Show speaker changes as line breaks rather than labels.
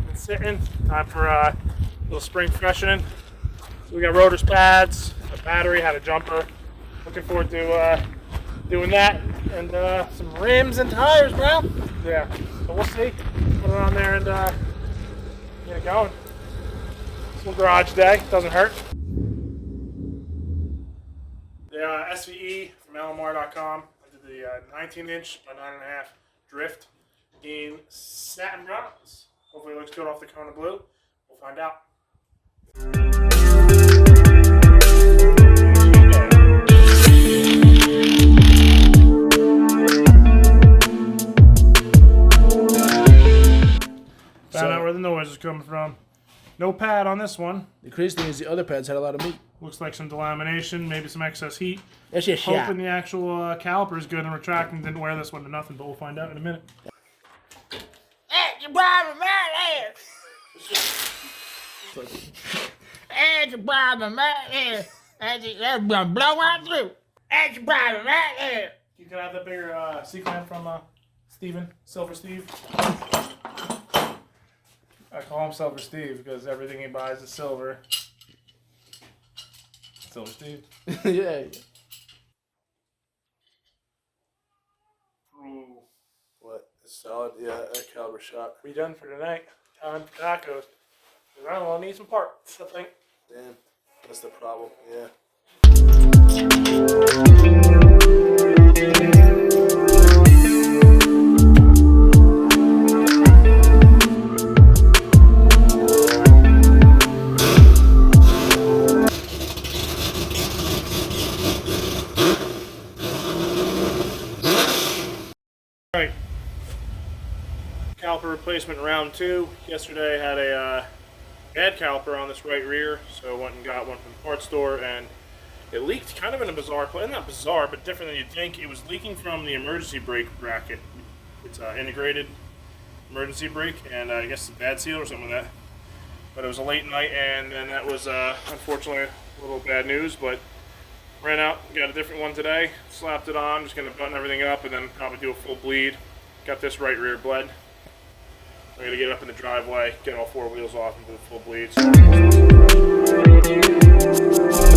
Thing's been sitting. Time for a little spring freshening. So we got rotors, pads, a battery, had a jumper. Looking forward to doing that, and some rims and tires, bro. Yeah, so we'll see. Put it on there and get it going. Some garage day, doesn't hurt. The SVE from LMR.com. I did the 19-inch by 9.5 drift in satin bronze. Hopefully it looks good off the Kona blue. We'll find out. Found out where the noise is coming from. No pad on this one.
The crazy thing is the other pads had a lot of meat.
Looks like some delamination, maybe some excess heat.
That's just shot.
Hoping the actual caliper is good and retracting. Didn't wear this one to nothing, but we'll find out in a minute.
That's your problem right there. That's your problem right there. That's gonna blow right through. That's your problem right there.
You can have that bigger C-clamp from Steven, Silver Steve. I call him Silver Steve because everything he buys is silver. Silver Steve.
Yeah.
Ooh.
What? Solid? Yeah, that caliber shot.
We done for tonight. Time for tacos. I don't know, need some parts, I think.
Damn. That's the problem. Yeah.
Alright, caliper replacement round 2. Yesterday I had a bad caliper on this right rear, so I went and got one from the parts store, and it leaked kind of in a bizarre place. Not bizarre, but different than you'd think. It was leaking from the emergency brake bracket. It's integrated emergency brake, and I guess it's a bad seal or something like that. But it was a late night, and that was unfortunately a little bad news, but ran out, got a different one today, slapped it on, just going to button everything up and then probably do a full bleed. Got this right rear bled. I'm going to get it up in the driveway, get all 4 wheels off and do a full bleed. So